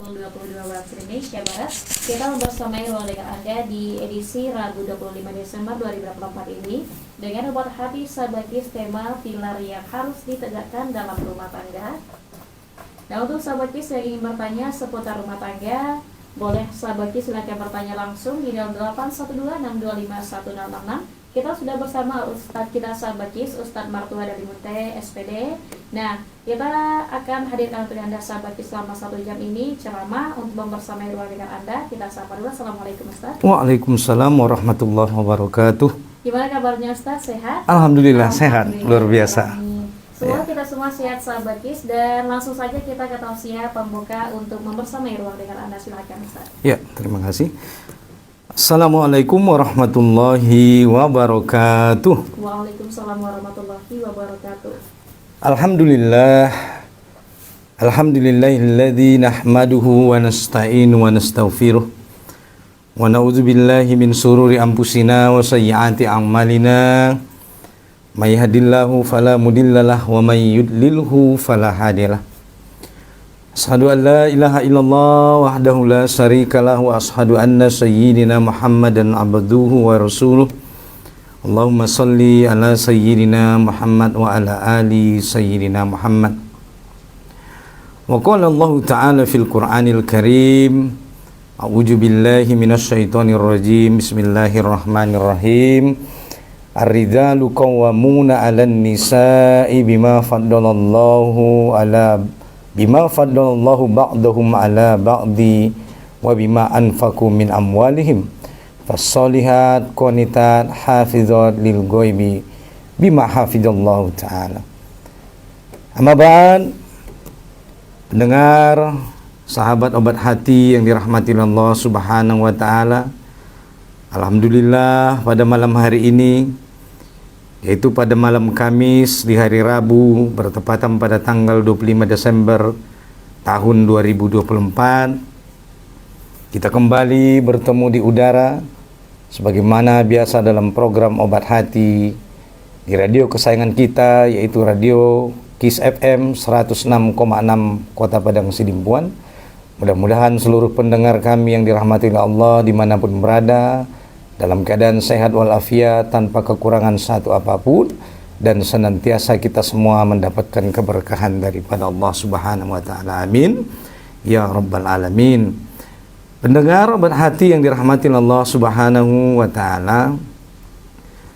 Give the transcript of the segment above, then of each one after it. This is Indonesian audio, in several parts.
22 waktu Indonesia Barat. Kita membersamai ruang dengar Anda di edisi Rabu 25 Desember 2024 ini dengan obat hati sebagai tema pilar yang harus ditegakkan dalam rumah tangga. Nah, untuk sahabat KIS yang ingin bertanya seputar rumah tangga, boleh sahabat KIS silakan bertanya langsung di dalam 812-625-1066. Kita sudah bersama Ustadz kita sahabat KIS, Ustadz Martua dari Munte SPD. Nah, kita akan hadirkan untuk Anda sahabat KIS selama 1 jam ini ceramah untuk membersamai ruang dengar Anda. Kita sapa dulu. Assalamualaikum Ustadz. Waalaikumsalam warahmatullahi wabarakatuh. Gimana kabarnya Ustadz? Sehat? Alhamdulillah sehat, luar biasa. Semoga kita semua sehat sahabat KIS, dan langsung saja kita ke tausiah pembuka untuk membersamai ruang dengar Anda. Silakan Ustadz. Ya, terima kasih. Assalamualaikum warahmatullahi wabarakatuh. Waalaikumsalam warahmatullahi wabarakatuh. Alhamdulillah. Alhamdulillahilladzi nahmaduhu wa nasta'inu wa nastaghfiruh. Wa na'udzu billahi min sururi anfusina wa sayyiati a'malina. May yahdihillahu fala mudhillalah wa may yudlilhu fala hadiyalah. Asyhadu an la ilaha illallah wahdahu la syarikalah wa asyhadu anna sayyidina Muhammadan abduhu wa rasuluh. Allahumma salli ala sayyidina Muhammad wa ala ali sayyidina Muhammad. Wa qala Allah ta'ala fil Qur'anil Karim, a'udzu billahi minasy syaithanir rajim. Bismillahirrahmanirrahim. Ar-rijalu qawwamuna 'alan nisa'i bima faddalallahu ba'dahum ala ba'di wa bima anfaqu min amwalihim fassalihat qanitat hafizat lil ghaibi bima hafizallahu ta'ala. Amma ba'd, pendengar sahabat obat hati yang dirahmati Allah Subhanahu wa ta'ala. Alhamdulillah, pada malam hari ini, yaitu pada malam Kamis di hari Rabu bertepatan pada tanggal 25 Desember tahun 2024, kita kembali bertemu di udara sebagaimana biasa dalam program Obat Hati di radio kesayangan kita, yaitu radio KIS FM 106,6 Kota Padang Sidimpuan. Mudah-mudahan seluruh pendengar kami yang dirahmati Allah dimanapun berada dalam keadaan sehat walafiat tanpa kekurangan satu apapun, dan senantiasa kita semua mendapatkan keberkahan daripada Allah Subhanahu wa ta'ala. Amin ya rabbal alamin. Pendengar obat hati yang dirahmati Allah Subhanahu wa ta'ala,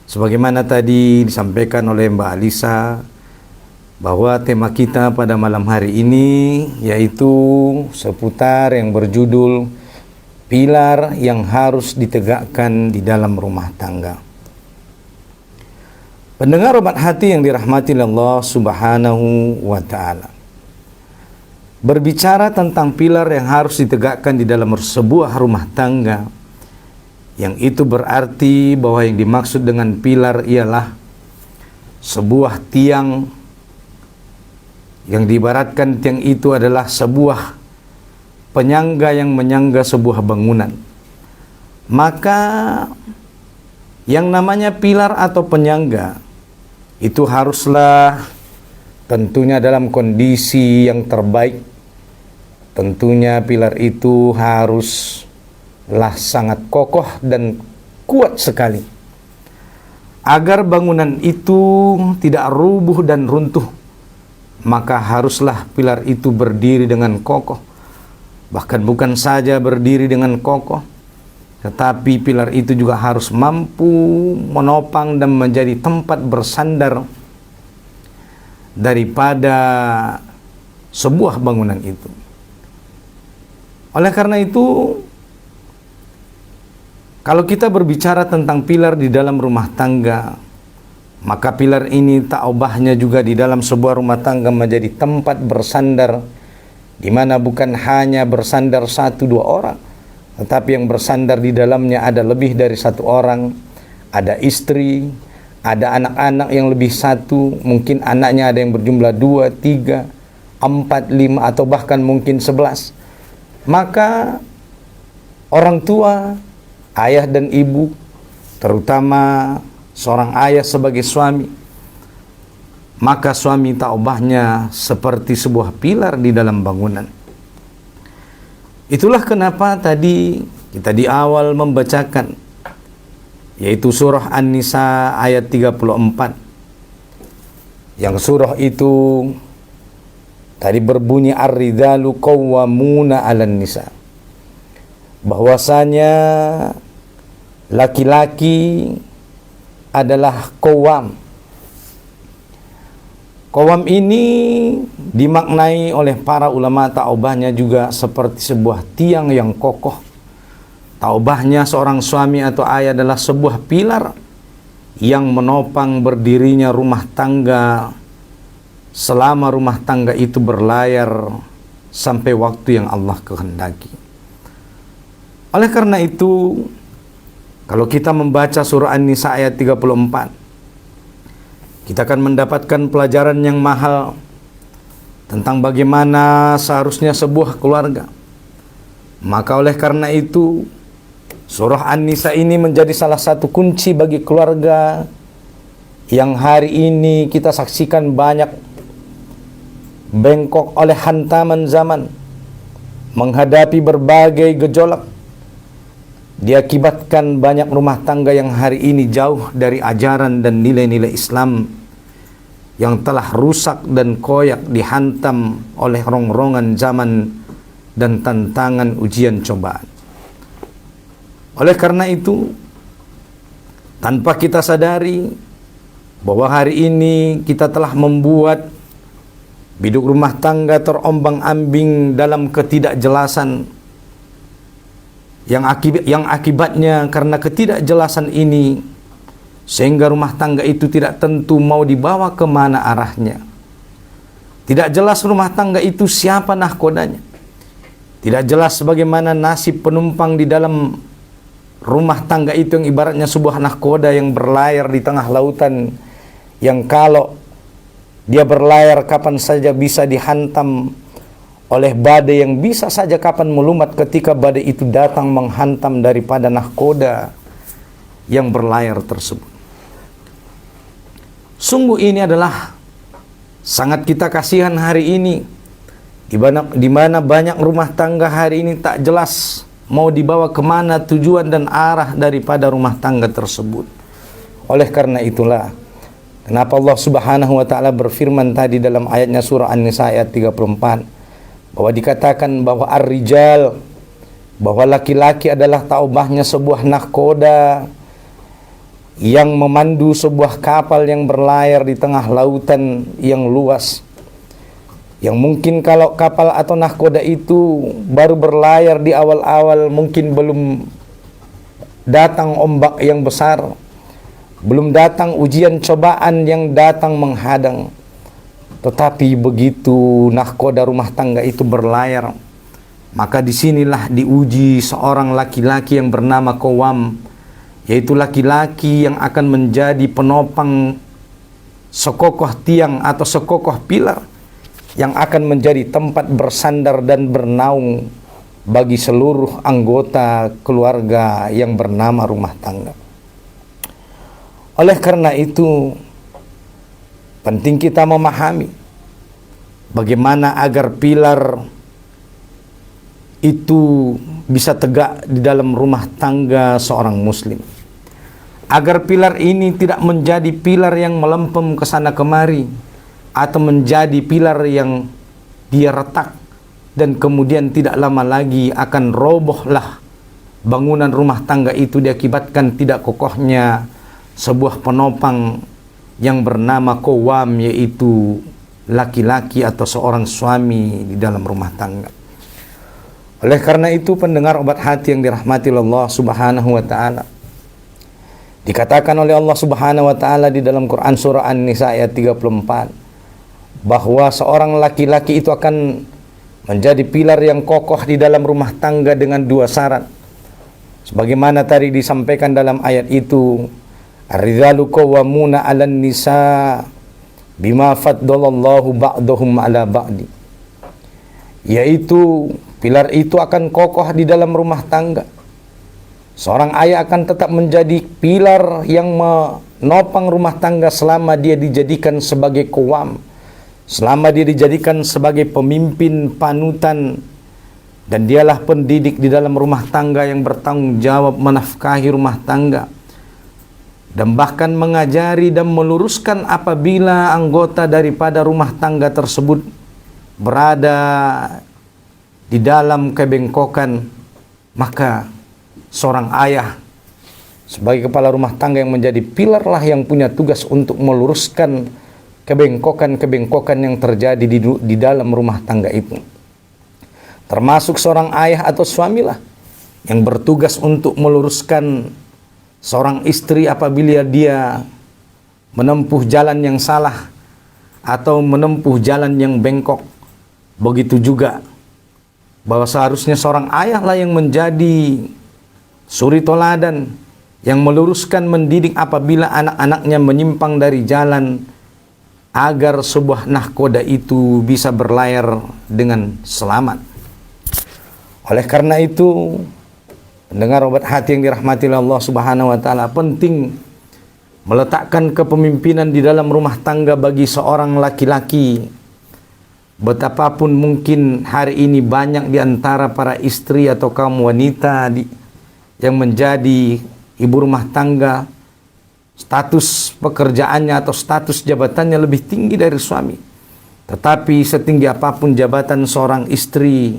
sebagaimana tadi disampaikan oleh Mbak Alisa, bahwa tema kita pada malam hari ini yaitu seputar yang berjudul pilar yang harus ditegakkan di dalam rumah tangga. Pendengar obat hati yang dirahmati Allah Subhanahu wa ta'ala, berbicara tentang pilar yang harus ditegakkan di dalam sebuah rumah tangga, yang itu berarti bahwa yang dimaksud dengan pilar ialah sebuah tiang yang diibaratkan tiang itu adalah sebuah penyangga yang menyangga sebuah bangunan. Maka yang namanya pilar atau penyangga itu haruslah tentunya dalam kondisi yang terbaik. Tentunya pilar itu haruslah sangat kokoh dan kuat sekali, agar bangunan itu tidak rubuh dan runtuh. Maka haruslah pilar itu berdiri dengan kokoh. Bahkan bukan saja berdiri dengan kokoh, tetapi pilar itu juga harus mampu menopang dan menjadi tempat bersandar daripada sebuah bangunan itu. Oleh karena itu, kalau kita berbicara tentang pilar di dalam rumah tangga, maka pilar ini tak ubahnya juga di dalam sebuah rumah tangga menjadi tempat bersandar, di mana bukan hanya bersandar 1-2 orang, tetapi yang bersandar di dalamnya ada lebih dari 1 orang, ada istri, ada anak-anak yang lebih 1, mungkin anaknya ada yang berjumlah 2, 3, 4, 5, atau bahkan mungkin 11. Maka orang tua, ayah dan ibu, terutama seorang ayah sebagai suami, maka suami tak ubahnya seperti sebuah pilar di dalam bangunan. Itulah kenapa tadi kita di awal membacakan, yaitu surah An-Nisa ayat 34. Yang surah itu tadi berbunyi ar-rijalu qawwamuna 'alan nisa. Bahwasanya laki-laki adalah qawwam. Qawwam ini dimaknai oleh para ulama taubahnya juga seperti sebuah tiang yang kokoh. Taubahnya seorang suami atau ayah adalah sebuah pilar yang menopang berdirinya rumah tangga selama rumah tangga itu berlayar sampai waktu yang Allah kehendaki. Oleh karena itu, kalau kita membaca surah An-Nisa ayat 34, kita akan mendapatkan pelajaran yang mahal tentang bagaimana seharusnya sebuah keluarga. Maka oleh karena itu, surah An-Nisa ini menjadi salah satu kunci bagi keluarga yang hari ini kita saksikan banyak bengkok oleh hantaman zaman, menghadapi berbagai gejolak, diakibatkan banyak rumah tangga yang hari ini jauh dari ajaran dan nilai-nilai Islam yang telah rusak dan koyak, dihantam oleh rongrongan zaman dan tantangan ujian cobaan. Oleh karena itu, tanpa kita sadari bahwa hari ini kita telah membuat biduk rumah tangga terombang-ambing dalam ketidakjelasan, yang akibatnya karena ketidakjelasan ini sehingga rumah tangga itu tidak tentu mau dibawa kemana arahnya. Tidak jelas rumah tangga itu siapa nahkodanya. Tidak jelas bagaimana nasib penumpang di dalam rumah tangga itu yang ibaratnya sebuah nahkoda yang berlayar di tengah lautan, yang kalau dia berlayar kapan saja bisa dihantam oleh badai yang bisa saja kapan melumat ketika badai itu datang menghantam daripada nahkoda yang berlayar tersebut. Sungguh ini adalah sangat kita kasihan hari ini, di mana banyak rumah tangga hari ini tak jelas mau dibawa kemana tujuan dan arah daripada rumah tangga tersebut. Oleh karena itulah, kenapa Allah Subhanahu wa taala berfirman tadi dalam ayatnya surah An-Nisa ayat 34 bahwa dikatakan bahwa ar-rijal, bahwa laki-laki adalah taubahnya sebuah nahkoda yang memandu sebuah kapal yang berlayar di tengah lautan yang luas. Yang mungkin kalau kapal atau nahkoda itu baru berlayar di awal-awal, mungkin belum datang ombak yang besar, belum datang ujian cobaan yang datang menghadang. Tetapi begitu nahkoda rumah tangga itu berlayar, maka disinilah diuji seorang laki-laki yang bernama Qawwam, yaitu laki-laki yang akan menjadi penopang sekokoh tiang atau sekokoh pilar yang akan menjadi tempat bersandar dan bernaung bagi seluruh anggota keluarga yang bernama rumah tangga. Oleh karena itu, penting kita memahami bagaimana agar pilar itu bisa tegak di dalam rumah tangga seorang muslim. Agar pilar ini tidak menjadi pilar yang melempem ke sana kemari, atau menjadi pilar yang dia retak dan kemudian tidak lama lagi akan robohlah bangunan rumah tangga itu diakibatkan tidak kokohnya sebuah penopang yang bernama Qawwam, yaitu laki-laki atau seorang suami di dalam rumah tangga. Oleh karena itu, pendengar obat hati yang dirahmati Allah Subhanahu wa taala, dikatakan oleh Allah Subhanahu wa taala di dalam Quran surah An-Nisa ayat 34 bahwa seorang laki-laki itu akan menjadi pilar yang kokoh di dalam rumah tangga dengan dua syarat. Sebagaimana tadi disampaikan dalam ayat itu, ar-rijalu qawwamuna 'alan nisa bima faddalallahu ba'dahum 'ala ba'di. Yaitu pilar itu akan kokoh di dalam rumah tangga. Seorang ayah akan tetap menjadi pilar yang menopang rumah tangga selama dia dijadikan sebagai qawwam, selama dia dijadikan sebagai pemimpin panutan dan dialah pendidik di dalam rumah tangga yang bertanggung jawab menafkahi rumah tangga dan bahkan mengajari dan meluruskan apabila anggota daripada rumah tangga tersebut berada di dalam kebengkokan. Maka seorang ayah sebagai kepala rumah tangga yang menjadi pilar lah yang punya tugas untuk meluruskan kebengkokan-kebengkokan yang terjadi di dalam rumah tangga itu. Termasuk seorang ayah atau suamilah yang bertugas untuk meluruskan seorang istri apabila dia menempuh jalan yang salah atau menempuh jalan yang bengkok. Begitu juga bahwa seharusnya seorang ayah lah yang menjadi suri toladan, yang meluruskan, mendidik apabila anak-anaknya menyimpang dari jalan, agar sebuah nahkoda itu bisa berlayar dengan selamat. Oleh karena itu, pendengar obat hati yang dirahmati Allah Subhanahu wa taala, penting meletakkan kepemimpinan di dalam rumah tangga bagi seorang laki-laki. Betapapun mungkin hari ini banyak di antara para istri atau kaum wanita yang menjadi ibu rumah tangga, status pekerjaannya atau status jabatannya lebih tinggi dari suami. Tetapi setinggi apapun jabatan seorang istri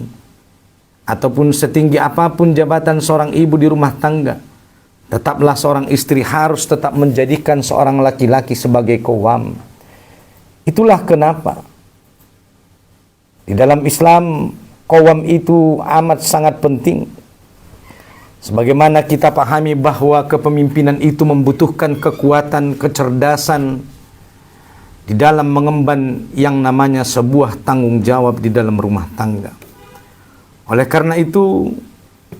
ataupun setinggi apapun jabatan seorang ibu di rumah tangga, tetaplah seorang istri harus tetap menjadikan seorang laki-laki sebagai qawwam. Itulah kenapa di dalam Islam qawwam itu amat sangat penting. Sebagaimana kita pahami bahwa kepemimpinan itu membutuhkan kekuatan, kecerdasan di dalam mengemban yang namanya sebuah tanggung jawab di dalam rumah tangga. Oleh karena itu,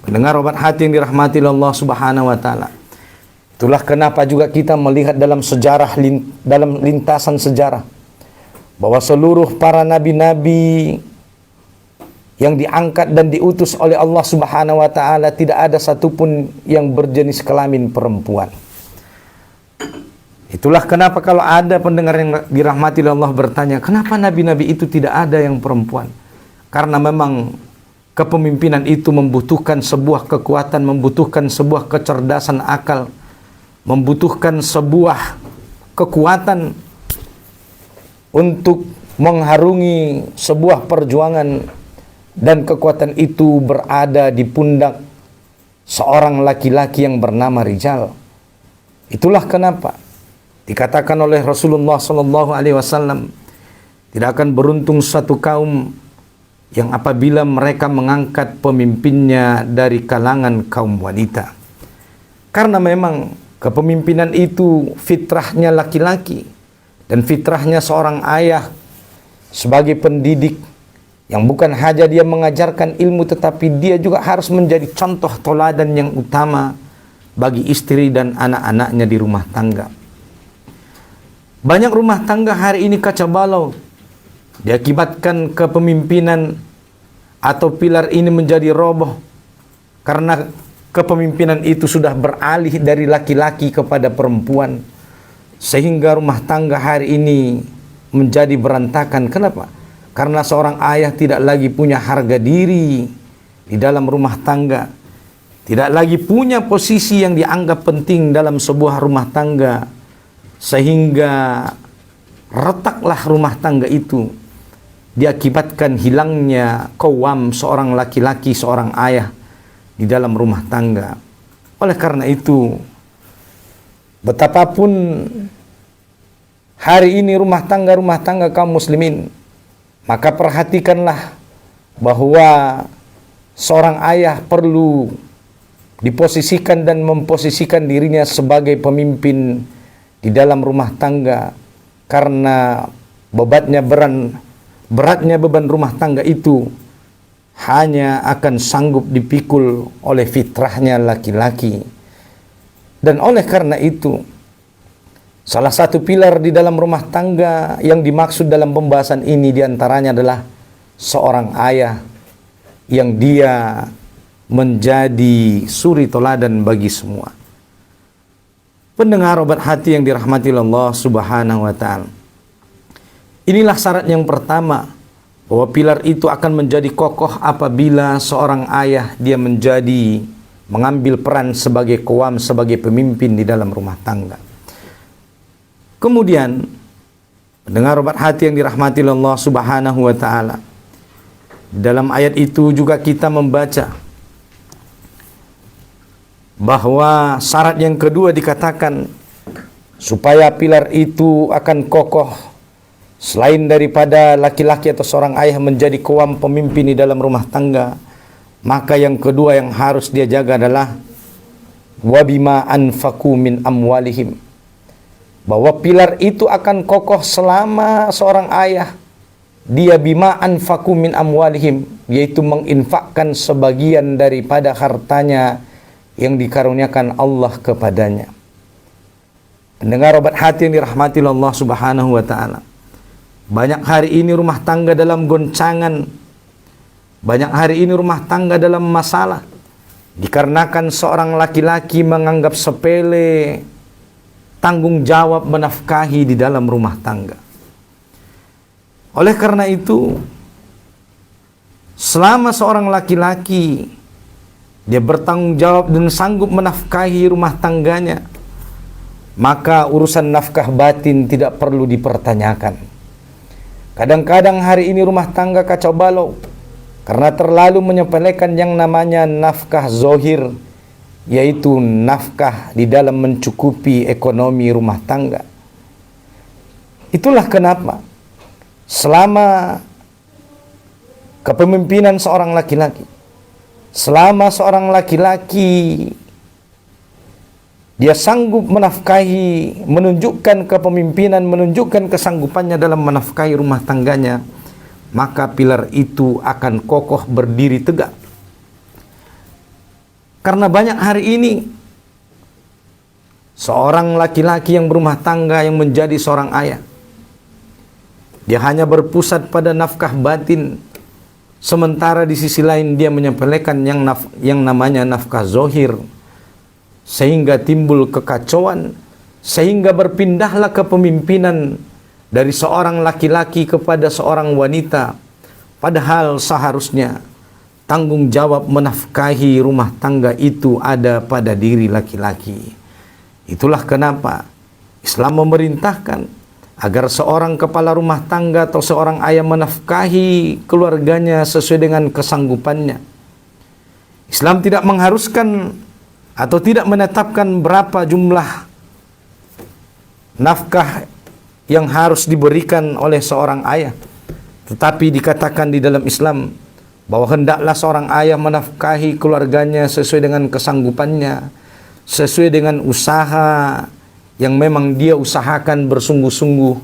pendengar obat hati yang dirahmati Allah Subhanahu wa taala, itulah kenapa juga kita melihat dalam sejarah, dalam lintasan sejarah, bahwa seluruh para nabi-nabi yang diangkat dan diutus oleh Allah Subhanahu wa taala tidak ada satupun yang berjenis kelamin perempuan. Itulah kenapa kalau ada pendengar yang dirahmati Allah bertanya, kenapa nabi-nabi itu tidak ada yang perempuan? Karena memang kepemimpinan itu membutuhkan sebuah kekuatan, membutuhkan sebuah kecerdasan akal, membutuhkan sebuah kekuatan untuk mengharungi sebuah perjuangan, dan kekuatan itu berada di pundak seorang laki-laki yang bernama Rijal. Itulah kenapa dikatakan oleh Rasulullah SAW, tidak akan beruntung suatu kaum yang apabila mereka mengangkat pemimpinnya dari kalangan kaum wanita. Karena memang kepemimpinan itu fitrahnya laki-laki, dan fitrahnya seorang ayah sebagai pendidik, yang bukan saja dia mengajarkan ilmu, tetapi dia juga harus menjadi contoh teladan yang utama bagi istri dan anak-anaknya di rumah tangga. Banyak rumah tangga hari ini kacau balau diakibatkan kepemimpinan atau pilar ini menjadi roboh karena kepemimpinan itu sudah beralih dari laki-laki kepada perempuan, sehingga rumah tangga hari ini menjadi berantakan. Kenapa? Karena seorang ayah tidak lagi punya harga diri di dalam rumah tangga, tidak lagi punya posisi yang dianggap penting dalam sebuah rumah tangga, sehingga retaklah rumah tangga itu diakibatkan hilangnya qawwam seorang laki-laki, seorang ayah di dalam rumah tangga. Oleh karena itu, betapapun hari ini rumah tangga kaum muslimin, maka perhatikanlah bahwa seorang ayah perlu diposisikan dan memposisikan dirinya sebagai pemimpin di dalam rumah tangga, karena beratnya beban rumah tangga itu hanya akan sanggup dipikul oleh fitrahnya laki-laki. Dan oleh karena itu, salah satu pilar di dalam rumah tangga yang dimaksud dalam pembahasan ini diantaranya adalah seorang ayah yang dia menjadi suri teladan bagi semua. Pendengar obat hati yang dirahmati Allah Subhanahu wa taala, inilah syarat yang pertama bahwa pilar itu akan menjadi kokoh apabila seorang ayah dia mengambil peran sebagai qawam, sebagai pemimpin di dalam rumah tangga. Kemudian pendengar obat hati yang dirahmati Allah Subhanahu wa taala, dalam ayat itu juga kita membaca bahwa syarat yang kedua dikatakan supaya pilar itu akan kokoh, selain daripada laki-laki atau seorang ayah menjadi qawam, pemimpin di dalam rumah tangga, maka yang kedua yang harus dia jaga adalah wabima anfaqu min amwalihim, bahwa pilar itu akan kokoh selama seorang ayah dia bima anfaqu min amwalihim, yaitu menginfakkan sebagian daripada hartanya yang dikaruniakan Allah kepadanya. Pendengar obat hati yang dirahmati Allah Subhanahu wa taala, banyak hari ini rumah tangga dalam goncangan, banyak hari ini rumah tangga dalam masalah, dikarenakan seorang laki-laki menganggap sepele tanggung jawab menafkahi di dalam rumah tangga. Oleh karena itu, selama seorang laki-laki dia bertanggung jawab dan sanggup menafkahi rumah tangganya, maka urusan nafkah batin tidak perlu dipertanyakan. Kadang-kadang hari ini rumah tangga kacau balau karena terlalu menyepelekan yang namanya nafkah zohir, yaitu nafkah di dalam mencukupi ekonomi rumah tangga. Itulah kenapa selama kepemimpinan seorang laki-laki, selama seorang laki-laki dia sanggup menafkahi, menunjukkan kepemimpinan, menunjukkan kesanggupannya dalam menafkahi rumah tangganya, maka pilar itu akan kokoh berdiri tegak. Karena banyak hari ini seorang laki-laki yang berumah tangga yang menjadi seorang ayah, dia hanya berpusat pada nafkah batin, sementara di sisi lain dia menyepelekan yang namanya nafkah zohir, sehingga timbul kekacauan, sehingga berpindahlah kepemimpinan dari seorang laki-laki kepada seorang wanita, padahal seharusnya tanggung jawab menafkahi rumah tangga itu ada pada diri laki-laki. Itulah kenapa Islam memerintahkan agar seorang kepala rumah tangga atau seorang ayah menafkahi keluarganya sesuai dengan kesanggupannya. Islam tidak mengharuskan atau tidak menetapkan berapa jumlah nafkah yang harus diberikan oleh seorang ayah, tetapi dikatakan di dalam Islam bahwa hendaklah seorang ayah menafkahi keluarganya sesuai dengan kesanggupannya, sesuai dengan usaha yang memang dia usahakan bersungguh-sungguh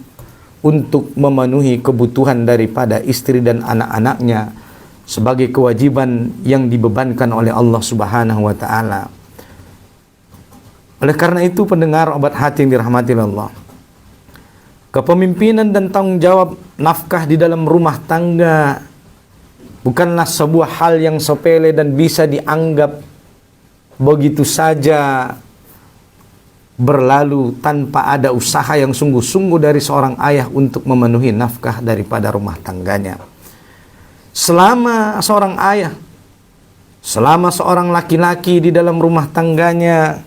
untuk memenuhi kebutuhan daripada istri dan anak-anaknya sebagai kewajiban yang dibebankan oleh Allah Subhanahu wa taala. Oleh karena itu, pendengar obat hati yang dirahmati Allah, kepemimpinan dan tanggung jawab nafkah di dalam rumah tangga bukanlah sebuah hal yang sepele dan bisa dianggap begitu saja berlalu tanpa ada usaha yang sungguh-sungguh dari seorang ayah untuk memenuhi nafkah daripada rumah tangganya. Selama seorang ayah, selama seorang laki-laki di dalam rumah tangganya,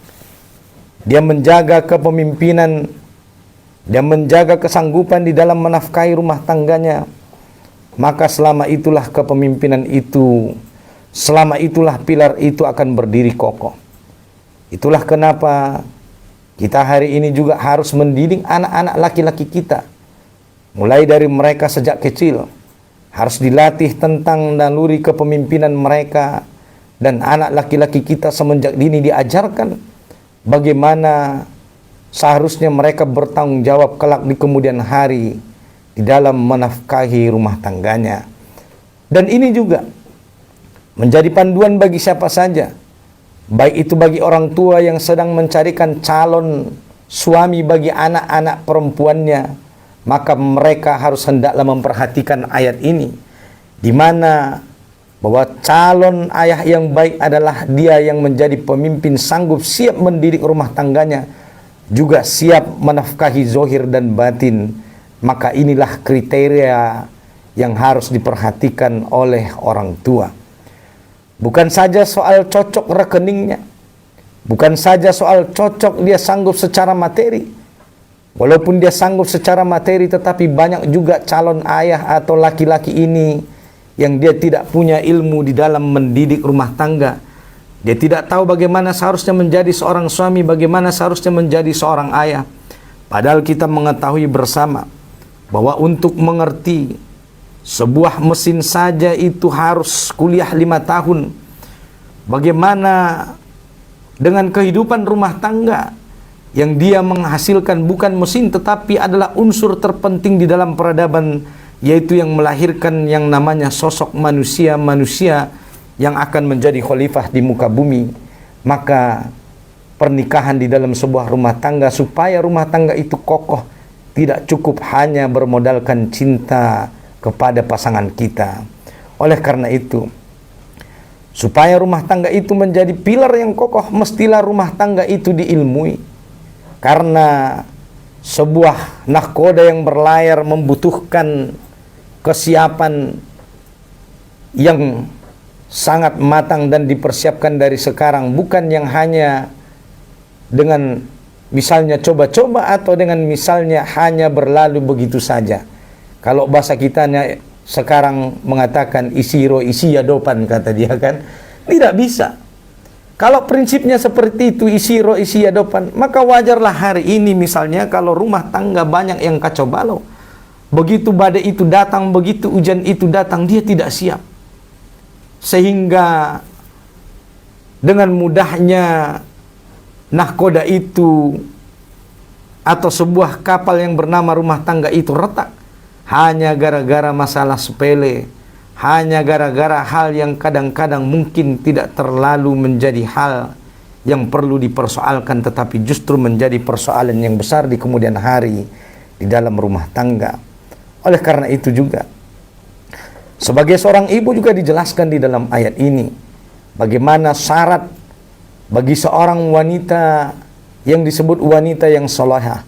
dia menjaga kepemimpinan, dia menjaga kesanggupan di dalam menafkahi rumah tangganya, maka selama itulah kepemimpinan itu, selama itulah pilar itu akan berdiri kokoh. Itulah kenapa kita hari ini juga harus mendidik anak-anak laki-laki kita, mulai dari mereka sejak kecil, harus dilatih tentang naluri kepemimpinan mereka, dan anak laki-laki kita semenjak dini diajarkan bagaimana seharusnya mereka bertanggung jawab kelak di kemudian hari di dalam menafkahi rumah tangganya. Dan ini juga menjadi panduan bagi siapa saja, baik itu bagi orang tua yang sedang mencarikan calon suami bagi anak-anak perempuannya, maka mereka harus hendaklah memperhatikan ayat ini, di mana bahwa calon ayah yang baik adalah dia yang menjadi pemimpin, sanggup siap mendidik rumah tangganya, juga siap menafkahi zohir dan batin. Maka inilah kriteria yang harus diperhatikan oleh orang tua. Bukan saja soal cocok rekeningnya, bukan saja soal cocok dia sanggup secara materi. Walaupun dia sanggup secara materi, tetapi banyak juga calon ayah atau laki-laki ini yang dia tidak punya ilmu di dalam mendidik rumah tangga. Dia tidak tahu bagaimana seharusnya menjadi seorang suami, bagaimana seharusnya menjadi seorang ayah. Padahal kita mengetahui bersama bahwa untuk mengerti sebuah mesin saja itu harus kuliah 5 tahun. Bagaimana dengan kehidupan rumah tangga yang dia menghasilkan bukan mesin tetapi adalah unsur terpenting di dalam peradaban, yaitu yang melahirkan yang namanya sosok manusia yang akan menjadi khalifah di muka bumi. Maka pernikahan di dalam sebuah rumah tangga, supaya rumah tangga itu kokoh, tidak cukup hanya bermodalkan cinta kepada pasangan kita. Oleh karena itu, supaya rumah tangga itu menjadi pilar yang kokoh, mestilah rumah tangga itu diilmui. Karena sebuah nahkoda yang berlayar membutuhkan kesiapan yang sangat matang dan dipersiapkan dari sekarang, bukan yang hanya dengan misalnya coba-coba atau dengan misalnya hanya berlalu begitu saja. Kalau bahasa kitanya sekarang mengatakan isiro isi yadopan, kata dia kan, tidak bisa. Kalau prinsipnya seperti itu, isiro isi yadopan, maka wajarlah hari ini misalnya kalau rumah tangga banyak yang kacau balau. Begitu badai itu datang, begitu hujan itu datang, dia tidak siap. Sehingga dengan mudahnya nahkoda itu atau sebuah kapal yang bernama rumah tangga itu retak hanya gara-gara masalah sepele, hanya gara-gara hal yang kadang-kadang mungkin tidak terlalu menjadi hal yang perlu dipersoalkan, tetapi justru menjadi persoalan yang besar di kemudian hari di dalam rumah tangga. Oleh karena itu juga, sebagai seorang ibu juga dijelaskan di dalam ayat ini bagaimana syarat bagi seorang wanita yang disebut wanita yang solehah.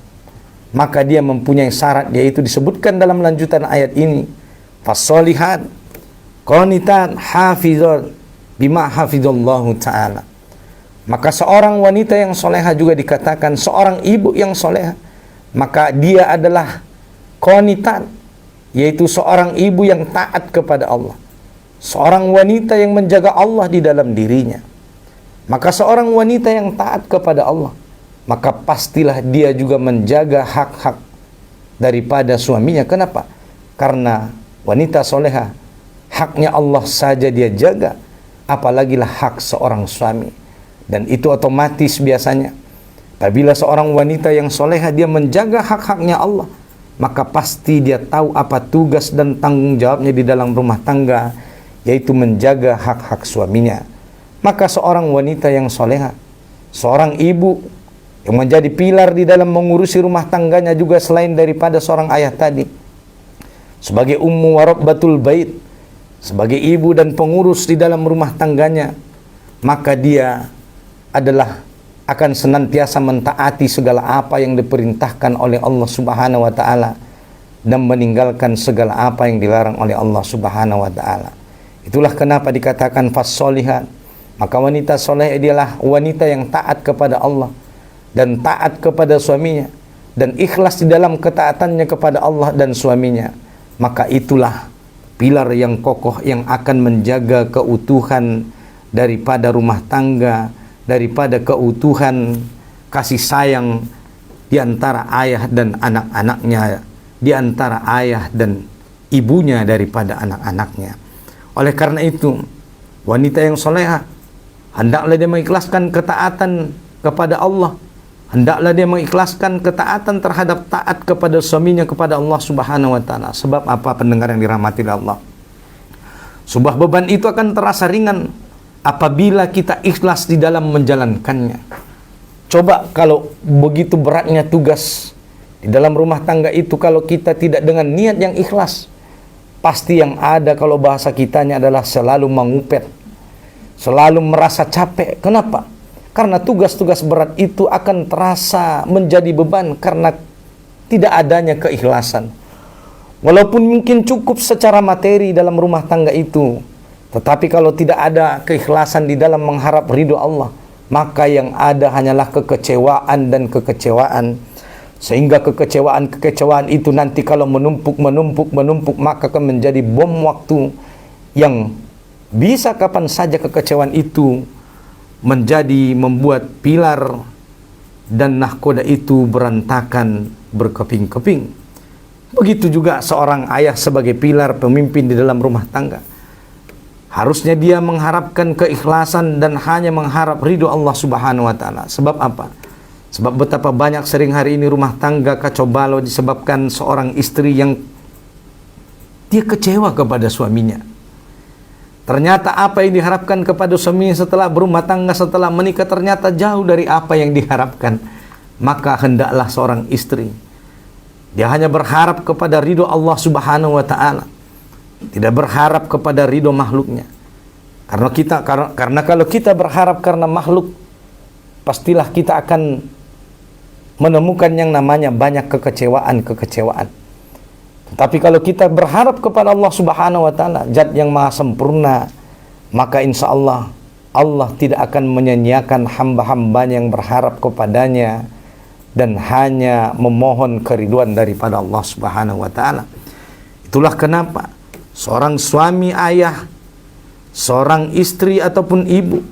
Maka dia mempunyai syarat, yaitu disebutkan dalam lanjutan ayat ini, fasolihat qanitan hafizat bima hafizallahu ta'ala. Maka seorang wanita yang soleha juga dikatakan seorang ibu yang soleha, maka dia adalah qanitan, yaitu seorang ibu yang taat kepada Allah, seorang wanita yang menjaga Allah di dalam dirinya. Maka seorang wanita yang taat kepada Allah, maka pastilah dia juga menjaga hak-hak daripada suaminya. Kenapa? Karena wanita soleha, haknya Allah saja dia jaga, apalagilah hak seorang suami. Dan itu otomatis biasanya apabila seorang wanita yang soleha dia menjaga hak-haknya Allah, maka pasti dia tahu apa tugas dan tanggung jawabnya di dalam rumah tangga, yaitu menjaga hak-hak suaminya. Maka seorang wanita yang soleha, seorang ibu yang menjadi pilar di dalam mengurusi rumah tangganya juga selain daripada seorang ayah tadi, sebagai ummu warabbatul bait, sebagai ibu dan pengurus di dalam rumah tangganya, maka dia adalah akan senantiasa mentaati segala apa yang diperintahkan oleh Allah Subhanahu wa taala dan meninggalkan segala apa yang dilarang oleh Allah Subhanahu wa taala. Itulah kenapa dikatakan fas-solihat. Maka wanita soleh adalah wanita yang taat kepada Allah dan taat kepada suaminya dan ikhlas di dalam ketaatannya kepada Allah dan suaminya. Maka itulah pilar yang kokoh yang akan menjaga keutuhan daripada rumah tangga, daripada keutuhan kasih sayang di antara ayah dan anak-anaknya, di antara ayah dan ibunya daripada anak-anaknya. Oleh karena itu, wanita yang soleha hendaklah dia mengikhlaskan ketaatan kepada Allah, hendaklah dia mengikhlaskan ketaatan terhadap taat kepada suaminya, kepada Allah Subhanahu wa taala. Sebab apa, pendengar yang dirahmati Allah, sebuah beban itu akan terasa ringan apabila kita ikhlas di dalam menjalankannya. Coba kalau begitu beratnya tugas di dalam rumah tangga itu, kalau kita tidak dengan niat yang ikhlas, pasti yang ada kalau bahasa kitanya adalah selalu mengupet, selalu merasa capek. Kenapa? Karena tugas-tugas berat itu akan terasa menjadi beban karena tidak adanya keikhlasan. Walaupun mungkin cukup secara materi dalam rumah tangga itu, tetapi kalau tidak ada keikhlasan di dalam mengharap ridho Allah, maka yang ada hanyalah kekecewaan dan kekecewaan. Sehingga kekecewaan itu nanti kalau menumpuk, maka akan menjadi bom waktu yang bisa kapan saja kekecewaan itu membuat pilar dan nahkoda itu berantakan, berkeping-keping. Begitu juga seorang ayah sebagai pilar pemimpin di dalam rumah tangga. Harusnya dia mengharapkan keikhlasan dan hanya mengharap ridho Allah Subhanahu wa taala. Sebab apa? Sebab betapa banyak sering hari ini rumah tangga kacau balau disebabkan seorang istri yang dia kecewa kepada suaminya. Ternyata apa yang diharapkan kepada suaminya setelah berumah tangga, setelah menikah, ternyata jauh dari apa yang diharapkan. Maka hendaklah seorang istri, dia hanya berharap kepada ridho Allah Subhanahu wa taala, tidak berharap kepada ridho makhluknya. Karena kalau kita berharap karena makhluk, pastilah kita akan menemukan yang namanya banyak kekecewaan. Tapi kalau kita berharap kepada Allah Subhanahu wa taala, zat yang maha sempurna, maka insya Allah Allah tidak akan menyanyiakan hamba-hambanya yang berharap kepadanya dan hanya memohon keriduan daripada Allah Subhanahu wa taala. Itulah kenapa seorang suami, ayah, seorang istri ataupun ibu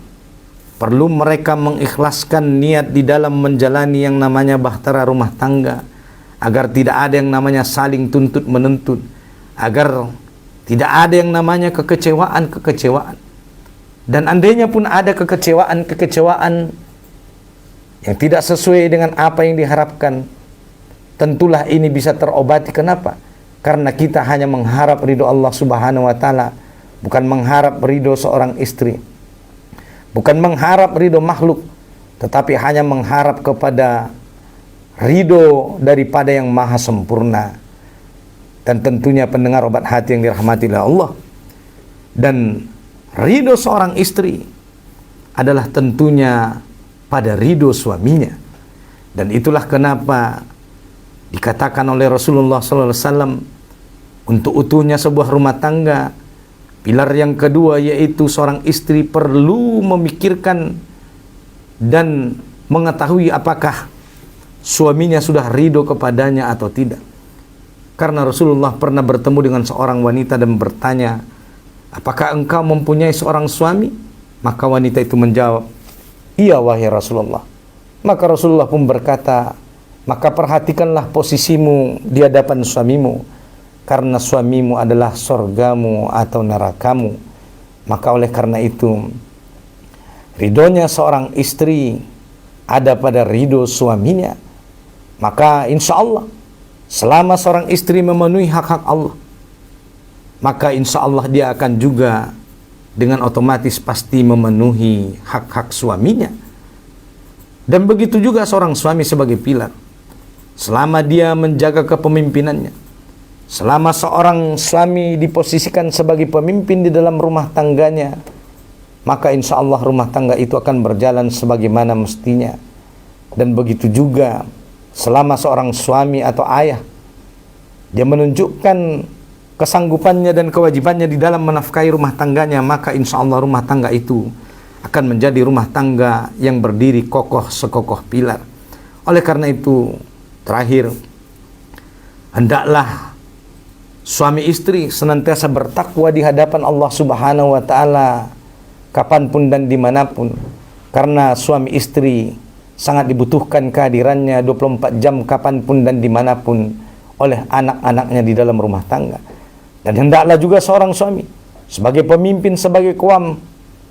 perlu mereka mengikhlaskan niat di dalam menjalani yang namanya bahtera rumah tangga, agar tidak ada yang namanya saling tuntut menuntut, agar tidak ada yang namanya kekecewaan. Dan andainya pun ada kekecewaan yang tidak sesuai dengan apa yang diharapkan, tentulah ini bisa terobati. Kenapa? Karena kita hanya mengharap ridho Allah Subhanahu wa taala, bukan mengharap ridho seorang istri, bukan mengharap ridho makhluk, tetapi hanya mengharap kepada ridho daripada yang maha sempurna. Dan tentunya pendengar obat hati yang dirahmati oleh Allah, dan ridho seorang istri adalah tentunya pada ridho suaminya. Dan itulah kenapa dikatakan oleh Rasulullah SAW, untuk utuhnya sebuah rumah tangga, pilar yang kedua yaitu seorang istri perlu memikirkan dan mengetahui apakah suaminya sudah ridho kepadanya atau tidak. Karena Rasulullah pernah bertemu dengan seorang wanita dan bertanya, apakah engkau mempunyai seorang suami? Maka wanita itu menjawab, iya wahai Rasulullah. Maka Rasulullah pun berkata, maka perhatikanlah posisimu di hadapan suamimu, karena suamimu adalah surgamu atau nerakamu. Maka oleh karena itu, ridhonya seorang istri ada pada ridho suaminya. Maka insya Allah, selama seorang istri memenuhi hak-hak Allah, maka insya Allah dia akan juga dengan otomatis pasti memenuhi hak-hak suaminya. Dan begitu juga seorang suami sebagai pilar. Selama dia menjaga kepemimpinannya, selama seorang suami diposisikan sebagai pemimpin di dalam rumah tangganya, maka insya Allah rumah tangga itu akan berjalan sebagaimana mestinya. Dan begitu juga selama seorang suami atau ayah, dia menunjukkan kesanggupannya dan kewajibannya di dalam menafkahi rumah tangganya, maka insya Allah rumah tangga itu akan menjadi rumah tangga yang berdiri kokoh sekokoh pilar. Oleh karena itu, terakhir, hendaklah suami istri senantiasa bertakwa di hadapan Allah Subhanahu wa taala kapanpun dan dimanapun. Karena suami istri sangat dibutuhkan kehadirannya 24 jam kapanpun dan dimanapun oleh anak-anaknya di dalam rumah tangga. Dan hendaklah juga seorang suami sebagai pemimpin, sebagai qawam,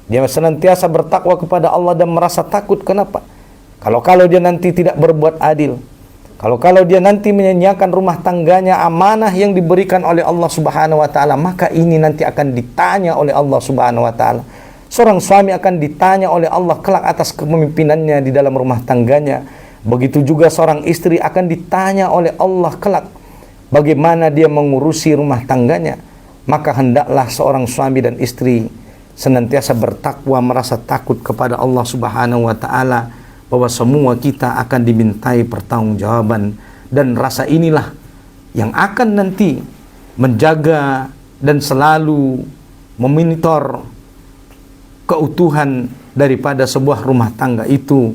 dia senantiasa bertakwa kepada Allah dan merasa takut. Kenapa? Kalau dia nanti tidak berbuat adil, kalau dia nanti menyanyiakan rumah tangganya, amanah yang diberikan oleh Allah Subhanahu wa taala, maka ini nanti akan ditanya oleh Allah Subhanahu wa taala. Seorang suami akan ditanya oleh Allah kelak atas kepemimpinannya di dalam rumah tangganya. Begitu juga seorang istri akan ditanya oleh Allah kelak bagaimana dia mengurusi rumah tangganya. Maka hendaklah seorang suami dan istri senantiasa bertakwa, merasa takut kepada Allah Subhanahu wa taala, bahwa semua kita akan dimintai pertanggungjawaban. Dan rasa inilah yang akan nanti menjaga dan selalu memonitor keutuhan daripada sebuah rumah tangga itu,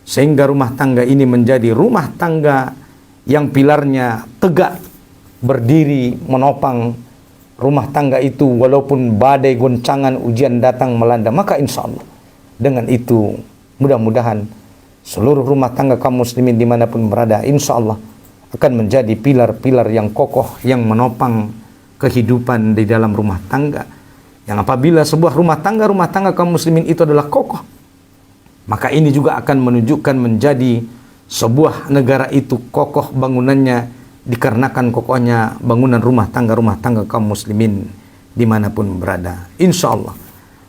sehingga rumah tangga ini menjadi rumah tangga yang pilarnya tegak, berdiri, menopang rumah tangga itu walaupun badai goncangan ujian datang melanda. Maka insya Allah dengan itu mudah-mudahan seluruh rumah tangga kaum muslimin dimanapun berada insya Allah akan menjadi pilar-pilar yang kokoh yang menopang kehidupan di dalam rumah tangga. Yang apabila sebuah rumah tangga kaum muslimin itu adalah kokoh, maka ini juga akan menunjukkan menjadi sebuah negara itu kokoh bangunannya dikarenakan kokohnya bangunan rumah tangga kaum muslimin dimanapun berada. Insya Allah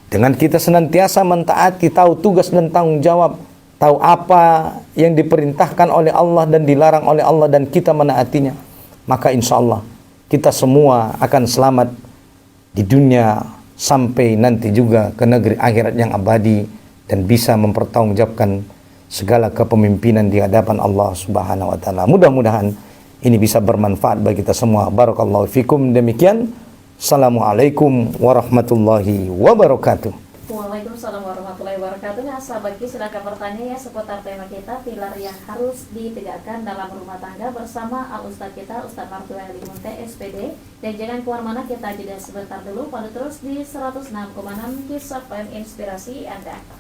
dengan kita senantiasa mentaati, tahu tugas dan tanggung jawab, tahu apa yang diperintahkan oleh Allah dan dilarang oleh Allah, dan kita menaatinya, maka insya Allah kita semua akan selamat di dunia sampai nanti juga ke negeri akhirat yang abadi dan bisa mempertanggungjawabkan segala kepemimpinan di hadapan Allah Subhanahu wa taala. Mudah-mudahan ini bisa bermanfaat bagi kita semua. Barakallahu fikum. Demikian. Assalamualaikum warahmatullahi wabarakatuh. Waalaikumsalam warahmatullahi wabarakatuh. Nah, sahabat Ki, silakan bertanya ya seputar tema kita, pilar yang harus ditegakkan dalam rumah tangga, bersama Al Ustadz kita, Ustadz Martua Limunte SPD. Dan jangan keluar mana, kita jeda sebentar dulu. Pada terus di 106,6 Kisah FM Inspirasi Anda.